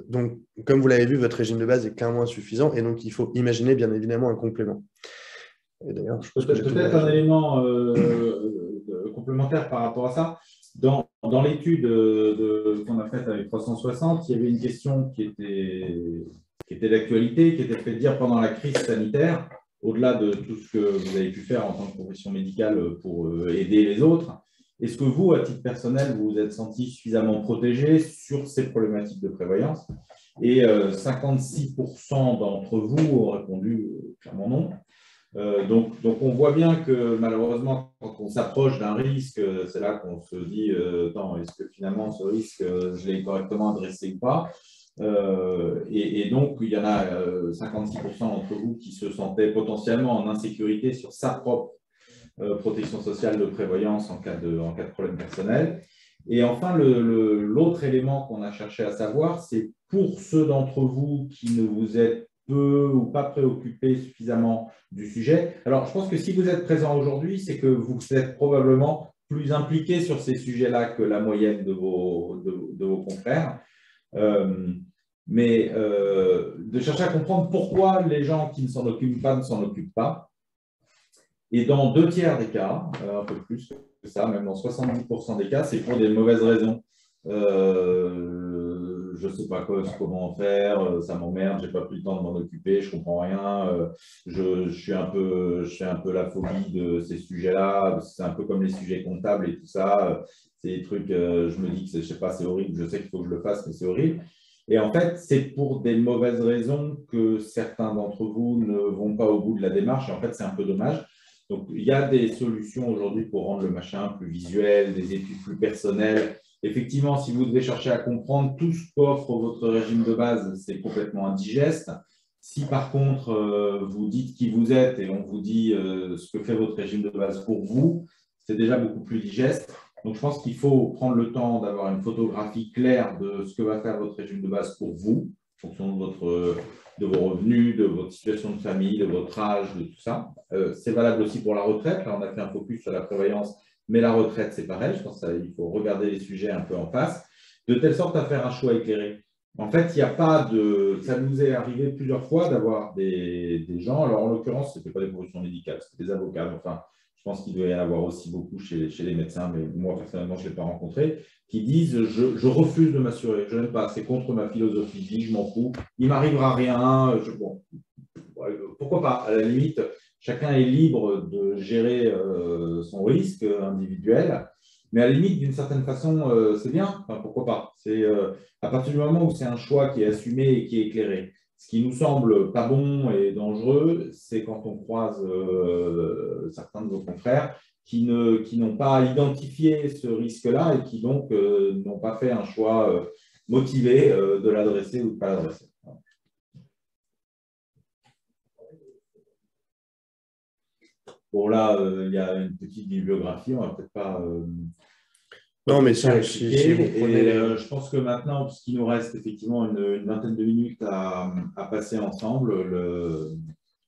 Donc, comme vous l'avez vu, votre régime de base est clairement insuffisant et donc il faut imaginer bien évidemment un complément. D'ailleurs, peut-être un élément complémentaire par rapport à ça. Dans l'étude qu'on a faite avec 360, il y avait une question qui était d'actualité, qui était fait dire pendant la crise sanitaire, au-delà de tout ce que vous avez pu faire en tant que profession médicale pour aider les autres, est-ce que vous, à titre personnel, vous vous êtes senti suffisamment protégé sur ces problématiques de prévoyance? Et 56% d'entre vous ont répondu clairement non. Donc, on voit bien que malheureusement, quand on s'approche d'un risque, c'est là qu'on se dit attends, est-ce que finalement ce risque, je l'ai correctement adressé ou pas? Et donc, il y en a 56% d'entre vous qui se sentaient potentiellement en insécurité sur sa propre protection sociale de prévoyance en cas de problème personnel. Et enfin, l'autre élément qu'on a cherché à savoir, c'est pour ceux d'entre vous qui ne vous êtes peu ou pas préoccupés suffisamment du sujet. Alors, je pense que si vous êtes présent aujourd'hui, c'est que vous êtes probablement plus impliqués sur ces sujets-là que la moyenne de vos confrères. Mais de chercher à comprendre pourquoi les gens qui ne s'en occupent pas ne s'en occupent pas. Et dans 2 tiers des cas, un peu plus que ça, même dans 70% des cas, c'est pour des mauvaises raisons. Je ne sais pas comment faire, ça m'emmerde, je n'ai pas pris le temps de m'en occuper, je ne comprends rien, je fais un peu la phobie de ces sujets-là, c'est un peu comme les sujets comptables et tout ça, c'est des trucs, je me dis que je sais pas, c'est horrible, je sais qu'il faut que je le fasse, mais c'est horrible. Et en fait, c'est pour des mauvaises raisons que certains d'entre vous ne vont pas au bout de la démarche, et en fait, c'est un peu dommage. Donc, il y a des solutions aujourd'hui pour rendre le machin plus visuel, des études plus personnelles. Effectivement, si vous devez chercher à comprendre tout ce qu'offre votre régime de base, c'est complètement indigeste. Si par contre, vous dites qui vous êtes et on vous dit ce que fait votre régime de base pour vous, c'est déjà beaucoup plus digeste. Donc, je pense qu'il faut prendre le temps d'avoir une photographie claire de ce que va faire votre régime de base pour vous, en fonction de vos revenus, de votre situation de famille, de votre âge, de tout ça. C'est valable aussi pour la retraite. Là, on a fait un focus sur la prévoyance, mais la retraite, c'est pareil. Je pense qu'il faut regarder les sujets un peu en face, de telle sorte à faire un choix éclairé. En fait, il n'y a pas de… Ça nous est arrivé plusieurs fois d'avoir des gens, alors en l'occurrence, ce n'était pas des professions médicales, c'était des avocats. Enfin, je pense qu'il doit y en avoir aussi beaucoup chez les médecins, mais moi, personnellement, je ne l'ai pas rencontré, qui disent « je refuse de m'assurer, je n'aime pas, c'est contre ma philosophie de vie, je m'en fous, il ne m'arrivera rien. » Bon, pourquoi pas? À la limite, chacun est libre de gérer son risque individuel, mais à la limite, d'une certaine façon, c'est bien. Enfin, pourquoi pas? C'est à partir du moment où c'est un choix qui est assumé et qui est éclairé. Ce qui nous semble pas bon et dangereux, c'est quand on croise certains de vos confrères qui n'ont pas identifié ce risque-là et qui donc n'ont pas fait un choix motivé de l'adresser ou de ne pas l'adresser. Bon, là, il y a une petite bibliographie, on va peut-être pas. Non, mais ça si vous prenez et je pense que maintenant, puisqu'il nous reste effectivement une vingtaine de minutes à passer ensemble,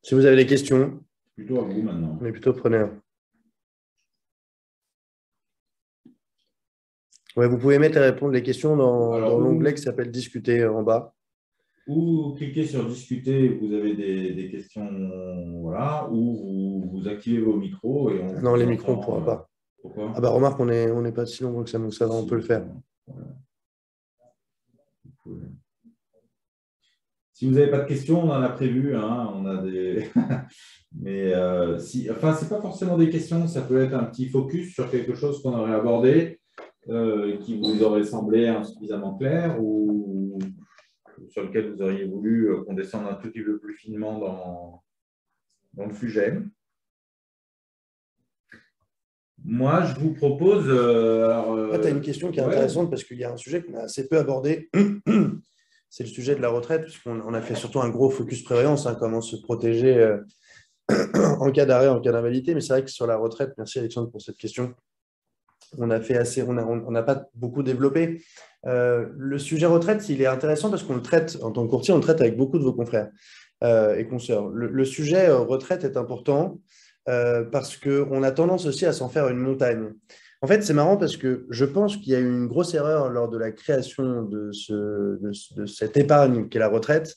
si vous avez des questions, plutôt à vous maintenant. on est plutôt preneur. Ouais, vous pouvez mettre et répondre les questions dans l'onglet qui s'appelle Discuter en bas. Ou cliquez sur Discuter, vous avez des questions, voilà, ou vous activez vos micros. Et on non, les micros, on ne pourra pas. Pourquoi? Ah bah remarque, on n'est pas si nombreux que ça, donc ça va, on peut le faire. Voilà. Si vous n'avez pas de questions, on en a prévu, hein, on a des. Mais enfin, c'est pas forcément des questions, ça peut être un petit focus sur quelque chose qu'on aurait abordé, qui vous aurait semblé insuffisamment clair ou sur lequel vous auriez voulu qu'on descende un tout petit peu plus finement dans le sujet. Moi, je vous propose. Tu as une question qui est intéressante parce qu'il y a un sujet qu'on a assez peu abordé. C'est le sujet de la retraite, puisqu'on a fait surtout un gros focus prévoyance, hein, comment se protéger en cas d'arrêt, en cas d'invalidité. Mais c'est vrai que sur la retraite, merci Alexandre pour cette question, on n'a pas beaucoup développé. Le sujet retraite, il est intéressant parce qu'on le traite, en tant que courtier, on le traite avec beaucoup de vos confrères et consoeurs. Le sujet retraite est important parce qu'on a tendance aussi à s'en faire une montagne. En fait, c'est marrant parce que je pense qu'il y a eu une grosse erreur lors de la création de cette épargne qu'est la retraite,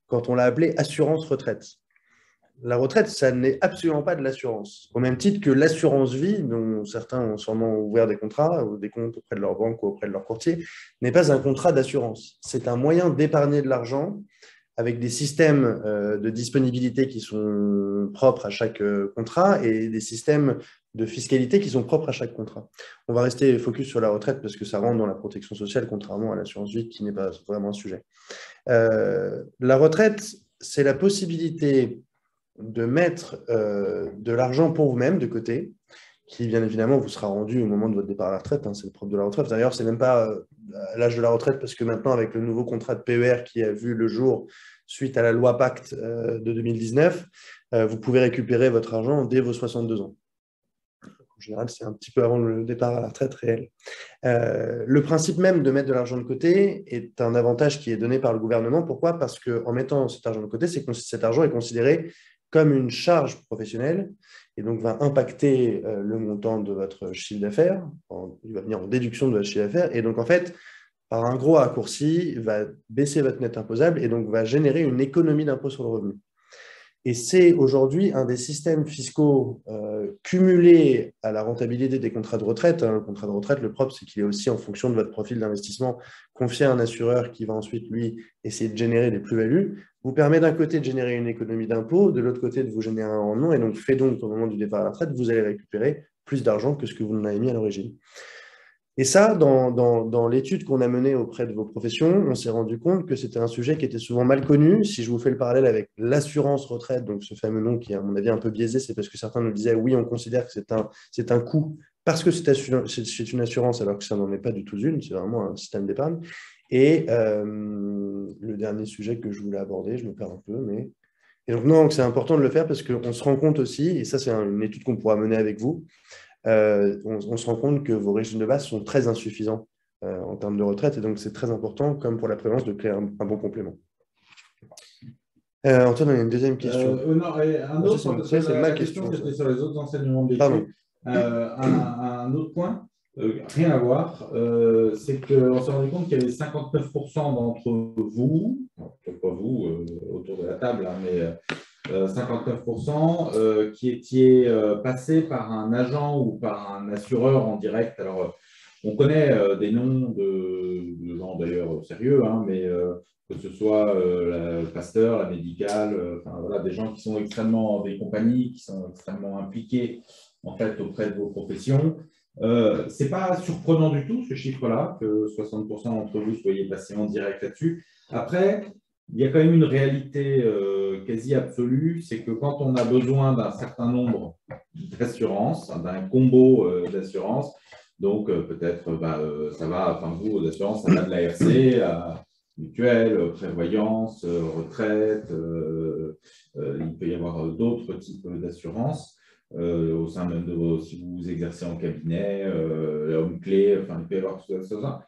quand on l'a appelée assurance retraite. La retraite, ça n'est absolument pas de l'assurance. Au même titre que l'assurance vie, dont certains ont sûrement ouvert des contrats ou des comptes auprès de leur banque ou auprès de leur courtier, n'est pas un contrat d'assurance. C'est un moyen d'épargner de l'argent avec des systèmes de disponibilité qui sont propres à chaque contrat et des systèmes de fiscalité qui sont propres à chaque contrat. On va rester focus sur la retraite parce que ça rentre dans la protection sociale, contrairement à l'assurance vie qui n'est pas vraiment un sujet. La retraite, c'est la possibilité de mettre de l'argent pour vous-même de côté, qui bien évidemment vous sera rendu au moment de votre départ à la retraite, hein, c'est le propre de la retraite. D'ailleurs, ce n'est même pas à l'âge de la retraite, parce que maintenant, avec le nouveau contrat de PER qui a vu le jour suite à la loi Pacte de 2019, vous pouvez récupérer votre argent dès vos 62 ans. En général, c'est un petit peu avant le départ à la retraite réel. Le principe même de mettre de l'argent de côté est un avantage qui est donné par le gouvernement. Pourquoi? Parce qu'en mettant cet argent de côté, cet argent est considéré comme une charge professionnelle et donc va impacter le montant de votre chiffre d'affaires. Il va venir en déduction de votre chiffre d'affaires et donc en fait, par un gros raccourci, va baisser votre net imposable et donc va générer une économie d'impôt sur le revenu. Et c'est aujourd'hui un des systèmes fiscaux cumulés à la rentabilité des contrats de retraite. Le contrat de retraite, le propre, c'est qu'il est aussi en fonction de votre profil d'investissement confié à un assureur qui va ensuite, lui, essayer de générer des plus-values. Vous permet d'un côté de générer une économie d'impôt, de l'autre côté de vous générer un rendement. Et donc, fait donc au moment du départ à la retraite, vous allez récupérer plus d'argent que ce que vous en avez mis à l'origine. Et ça, dans l'étude qu'on a menée auprès de vos professions, on s'est rendu compte que c'était un sujet qui était souvent mal connu. Si je vous fais le parallèle avec l'assurance retraite, donc ce fameux nom qui est à mon avis un peu biaisé, c'est parce que certains nous disaient oui, on considère que c'est un coût parce que c'est une assurance alors que ça n'en est pas du tout une, c'est vraiment un système d'épargne. Et le dernier sujet que je voulais aborder, je me perds un peu, mais... Et donc non, c'est important de le faire parce qu'on se rend compte aussi, et ça c'est une étude qu'on pourra mener avec vous, on se rend compte que vos régimes de base sont très insuffisants en termes de retraite et donc c'est très important, comme pour la prévoyance, de créer un bon complément. Antoine, on a une deuxième question. Non, un autre, c'est ma question. C'était sur les autres enseignements de l'étude. Un autre point, rien à voir, c'est qu'on s'est rendu compte qu'il y avait 59% d'entre vous, peut-être pas vous autour de la table, hein, mais 59% qui étiez passés par un agent ou par un assureur en direct. Alors, on connaît des noms de gens d'ailleurs sérieux, hein, mais que ce soit la Pasteur, la Médicale, enfin, voilà, des gens qui sont des compagnies qui sont extrêmement impliquées en fait auprès de vos professions. Ce n'est pas surprenant du tout ce chiffre-là, que 60% d'entre vous soyez passés en direct là-dessus. Après, il y a quand même une réalité quasi absolue, c'est que quand on a besoin d'un certain nombre d'assurances, d'un combo d'assurances, donc peut-être ça va, enfin vous, d'assurance, ça va de l'ARC à mutuelle, prévoyance, retraite, il peut y avoir d'autres types d'assurances. au sein même de vos, si vous exercez en cabinet, homme clé, enfin, il peut y avoir tout ça.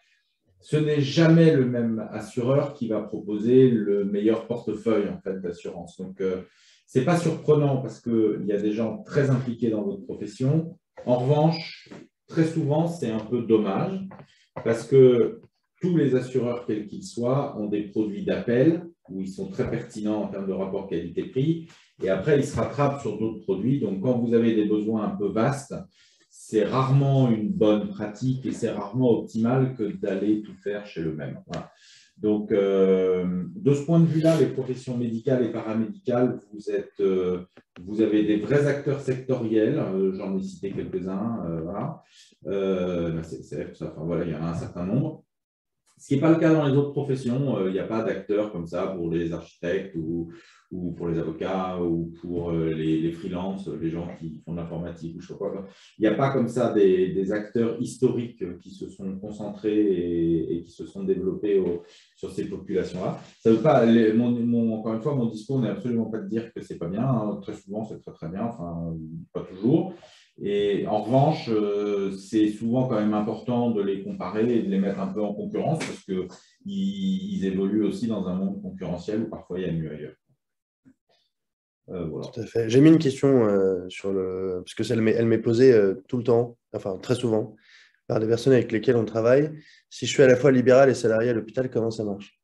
Ce n'est jamais le même assureur qui va proposer le meilleur portefeuille en fait, d'assurance. Donc, ce n'est pas surprenant parce qu'il y a des gens très impliqués dans votre profession. En revanche, très souvent, c'est un peu dommage parce que tous les assureurs, quels qu'ils soient, ont des produits d'appel où ils sont très pertinents en termes de rapport qualité-prix. Et après, ils se rattrapent sur d'autres produits. Donc, quand vous avez des besoins un peu vastes, c'est rarement une bonne pratique et c'est rarement optimal que d'aller tout faire chez le même. Voilà. Donc, de ce point de vue-là, les professions médicales et paramédicales, vous avez des vrais acteurs sectoriels. J'en ai cité quelques-uns. Voilà. Enfin, voilà, il y en a un certain nombre. Ce qui n'est pas le cas dans les autres professions. Il n'y a pas d'acteurs comme ça pour les architectes ou pour les avocats ou pour les freelances, les gens qui font de l'informatique ou je ne sais pas quoi. Il n'y a pas comme ça des acteurs historiques qui se sont concentrés et qui se sont développés sur ces populations-là. Ça veut pas, encore une fois, mon discours n'est absolument pas de dire que ce n'est pas bien. Hein. Très souvent, c'est très très bien, enfin, pas toujours. Et en revanche, c'est souvent quand même important de les comparer et de les mettre un peu en concurrence parce qu'ils évoluent aussi dans un monde concurrentiel où parfois il y a mieux ailleurs. Voilà. Tout à fait. J'ai mis une question parce que elle m'est posée tout le temps, enfin très souvent, par des personnes avec lesquelles on travaille. Si je suis à la fois libéral et salarié à l'hôpital, comment ça marche?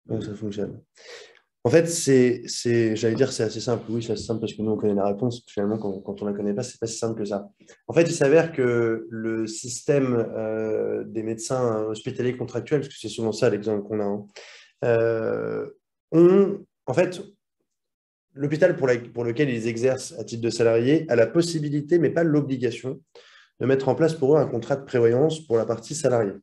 Comment ça fonctionne? En fait, j'allais dire, c'est assez simple. Oui, c'est assez simple parce que nous, on connaît la réponse. Finalement, quand on ne la connaît pas, ce n'est pas si simple que ça. En fait, il s'avère que le système des médecins hospitaliers contractuels, parce que c'est souvent ça l'exemple qu'on a, en fait, l'hôpital pour lequel ils exercent à titre de salarié a la possibilité, mais pas l'obligation, de mettre en place pour eux un contrat de prévoyance pour la partie salariée.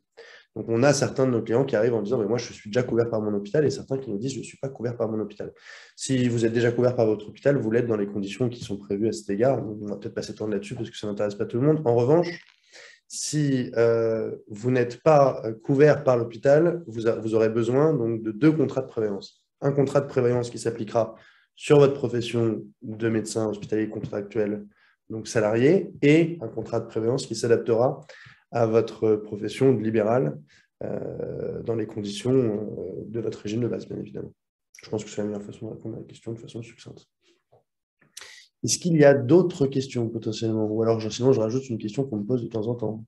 Donc, on a certains de nos clients qui arrivent en disant « mais moi, je suis déjà couvert par mon hôpital » et certains qui nous disent « je ne suis pas couvert par mon hôpital ». Si vous êtes déjà couvert par votre hôpital, vous l'êtes dans les conditions qui sont prévues à cet égard. On va peut-être pas s'étendre là-dessus parce que ça n'intéresse pas tout le monde. En revanche, si vous n'êtes pas couvert par l'hôpital, vous aurez besoin donc, de 2 contrats de prévoyance. Un contrat de prévoyance qui s'appliquera sur votre profession de médecin hospitalier contractuel, donc salarié, et un contrat de prévoyance qui s'adaptera à votre profession de libéral dans les conditions de votre régime de base, bien évidemment. Je pense que c'est la meilleure façon de répondre à la question de façon succincte. Est-ce qu'il y a d'autres questions potentiellement? Ou alors, sinon, je rajoute une question qu'on me pose de temps en temps.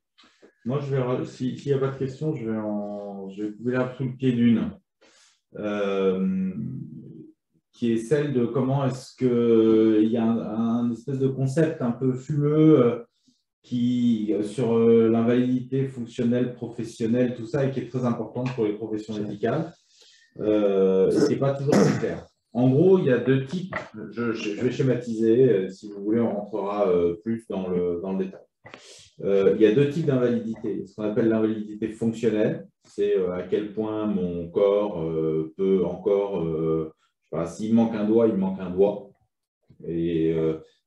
Moi, s'il n'y a pas de questions, je vais couper l'herbe sous le pied d'une. Qui est celle de comment est-ce qu'il y a un espèce de concept un peu fumeux sur l'invalidité fonctionnelle, professionnelle, tout ça, et qui est très importante pour les professions médicales. Ce n'est pas toujours très clair. En gros, il y a 2 types, je vais schématiser, si vous voulez, on rentrera plus dans le détail. Il y a 2 types d'invalidité. Ce qu'on appelle l'invalidité fonctionnelle, c'est à quel point mon corps peut encore, s'il manque un doigt, il manque un doigt. Et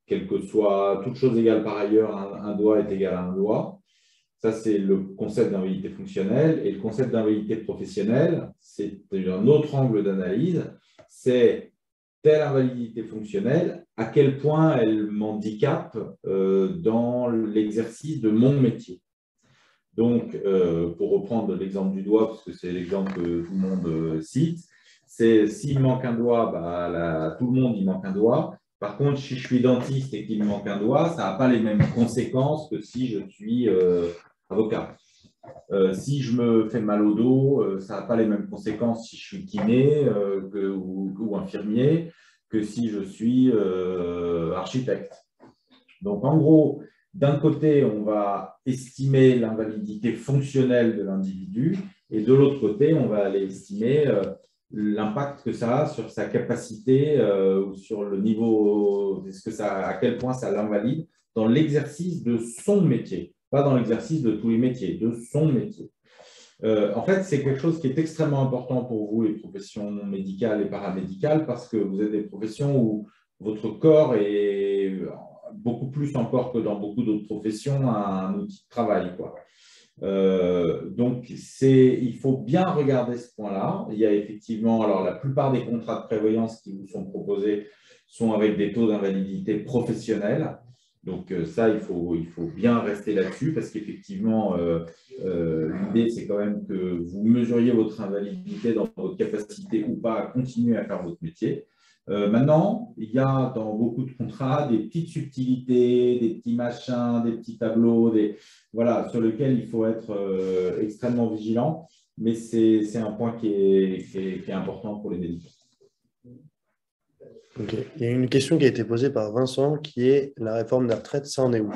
quelle que soit, toute chose égale par ailleurs, un doigt est égal à un doigt. Ça, c'est le concept d'invalidité fonctionnelle. Et le concept d'invalidité professionnelle, c'est un autre angle d'analyse. C'est telle invalidité fonctionnelle, à quel point elle m'handicape dans l'exercice de mon métier. Donc, pour reprendre l'exemple du doigt, parce que c'est l'exemple que tout le monde cite, c'est s'il manque un doigt, tout le monde il manque un doigt. Par contre, si je suis dentiste et qu'il me manque un doigt, ça n'a pas les mêmes conséquences que si je suis avocat. Si je me fais mal au dos, ça n'a pas les mêmes conséquences si je suis kiné ou infirmier que si je suis architecte. Donc, en gros, d'un côté, on va estimer l'invalidité fonctionnelle de l'individu et de l'autre côté, on va aller estimer l'impact que ça a sur sa capacité ou sur le niveau, à quel point ça l'invalide dans l'exercice de son métier, pas dans l'exercice de tous les métiers, de son métier. En fait, c'est quelque chose qui est extrêmement important pour vous, les professions médicales et paramédicales, parce que vous êtes des professions où votre corps est beaucoup plus encore que dans beaucoup d'autres professions un outil de travail, quoi. Donc, il faut bien regarder ce point-là. Il y a effectivement, alors la plupart des contrats de prévoyance qui vous sont proposés sont avec des taux d'invalidité professionnels. Donc ça, il faut bien rester là-dessus parce qu'effectivement, l'idée, c'est quand même que vous mesuriez votre invalidité dans votre capacité ou pas à continuer à faire votre métier. Maintenant, il y a dans beaucoup de contrats des petites subtilités, des petits machins, des petits tableaux, voilà, sur lesquels il faut être extrêmement vigilant, mais c'est un point qui est important pour les médicaux. Ok. Il y a une question qui a été posée par Vincent qui est la réforme des retraites, ça en est où?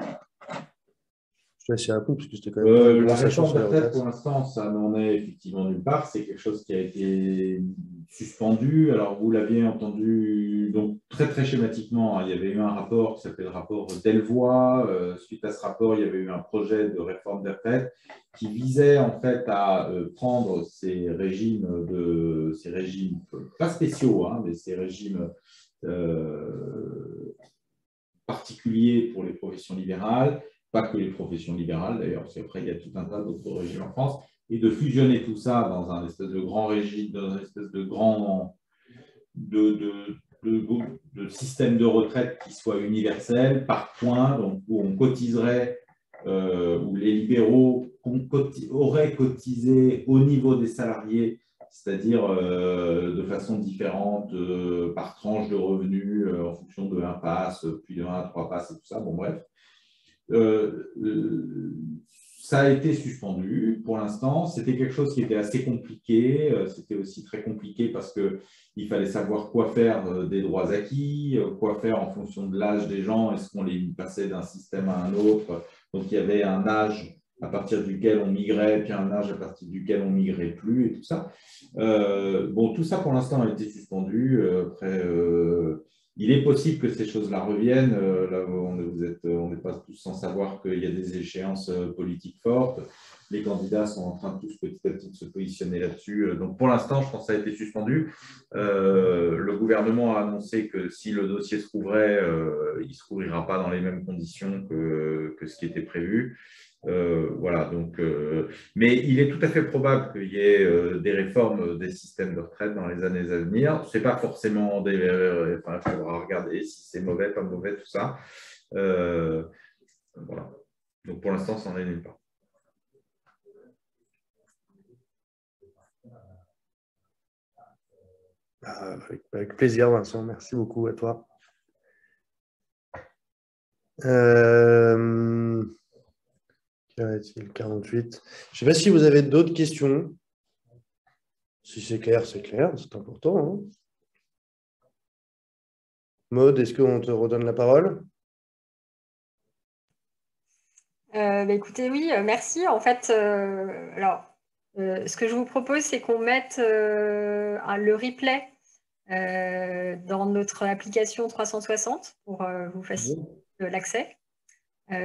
Je te laisse y répondre parce que c'était quand même pas une La conversation réforme sur des les retraites, retraites. pour l'instant, ça n'en est effectivement nulle part. C'est quelque chose qui a été suspendu. Alors, vous l'aviez entendu donc très, très schématiquement. Il y avait eu un rapport qui s'appelait le rapport Delvoye. Suite à ce rapport, il y avait eu un projet de réforme des retraites qui visait en fait à prendre ces régimes, pas spéciaux, hein, mais ces régimes particuliers pour les professions libérales, pas que les professions libérales d'ailleurs, parce qu'après il y a tout un tas d'autres régimes en France, et de fusionner tout ça dans un espèce de grand régime, dans un espèce de grand de système de retraite qui soit universel, par points, donc où on cotiserait, où les libéraux auraient cotisé au niveau des salariés, c'est-à-dire de façon différente, par tranche de revenus, en fonction de 1 pass, puis de 1 à 3 passes et tout ça, bon bref. Ça a été suspendu pour l'instant. C'était quelque chose qui était assez compliqué. C'était aussi très compliqué parce qu'il fallait savoir quoi faire des droits acquis, quoi faire en fonction de l'âge des gens. Est-ce qu'on les passait d'un système à un autre? Donc, il y avait un âge à partir duquel on migrait, puis un âge à partir duquel on migrait plus et tout ça. Bon, tout ça, pour l'instant, a été suspendu. Après, il est possible que ces choses-là reviennent. Là, on n'est pas tous sans savoir qu'il y a des échéances politiques fortes. Les candidats sont en train de tous petit à petit de se positionner là-dessus. Donc, pour l'instant, je pense que ça a été suspendu. Le gouvernement a annoncé que si le dossier se rouvrait, il ne se rouvrira pas dans les mêmes conditions que ce qui était prévu. Voilà, donc, mais il est tout à fait probable qu'il y ait des réformes des systèmes de retraite dans les années à venir. Ce n'est pas forcément il faudra regarder si c'est mauvais, pas mauvais, tout ça. Voilà. Donc pour l'instant, ça n'en est nulle part. Avec plaisir, Vincent. Merci beaucoup à toi. Quel est-il? 48. Je ne sais pas si vous avez d'autres questions. Si c'est clair, c'est important. Hein. Maud, est-ce qu'on te redonne la parole? Écoutez, oui, merci. En fait, ce que je vous propose, c'est qu'on mette le replay dans notre application 360 pour vous faciliter l'accès.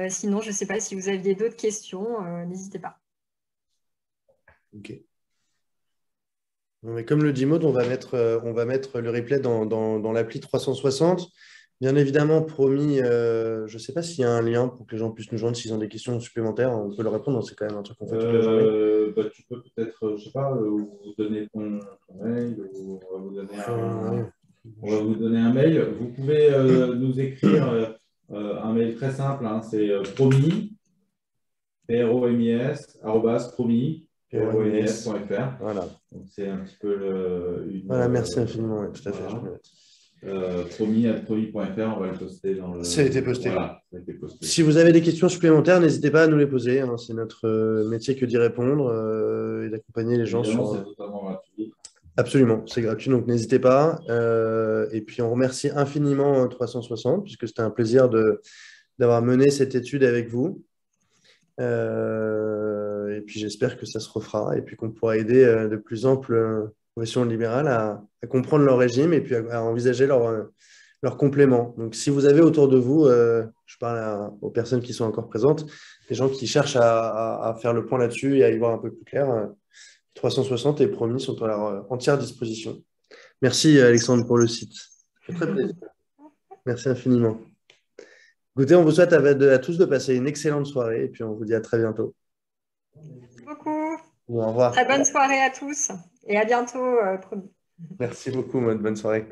Sinon, je ne sais pas si vous aviez d'autres questions, n'hésitez pas. Ok. Mais comme le dit Maud, on va mettre le replay dans l'appli 360. Bien évidemment, promis, je ne sais pas s'il y a un lien pour que les gens puissent nous joindre s'ils ont des questions supplémentaires. On peut leur répondre, c'est quand même un truc qu'on fait toute la journée. Tu peux peut-être, je ne sais pas, vous donner ton mail, ou on va vous donner un mail. Vous pouvez nous écrire un mail très simple, hein, c'est promis, promis@promis.fr. Voilà. C'est un petit peu voilà, merci infiniment, tout à fait. Promis@promis.fr, on va le poster dans le. Ça a été posté. Voilà, ça a été posté. Si vous avez des questions supplémentaires, n'hésitez pas à nous les poser. Hein. C'est notre métier que d'y répondre et d'accompagner les gens sur. C'est totalement gratuit. Absolument, c'est gratuit, donc n'hésitez pas. Et puis, on remercie infiniment 360, puisque c'était un plaisir d'avoir mené cette étude avec vous. Et puis, j'espère que ça se refera et puis qu'on pourra aider de plus amples professions libérales à comprendre leur régime et puis à envisager leur complément. Donc, si vous avez autour de vous, je parle aux personnes qui sont encore présentes, des gens qui cherchent à faire le point là-dessus et à y voir un peu plus clair, 360 et Promis sont à leur entière disposition. Merci Alexandre pour le site. Ça fait très plaisir. Merci infiniment. Écoutez, on vous souhaite à tous de passer une excellente soirée et puis on vous dit à très bientôt. Merci beaucoup. Au revoir. Très bonne soirée à tous et à bientôt, Promis. Merci beaucoup, Maud. Bonne soirée.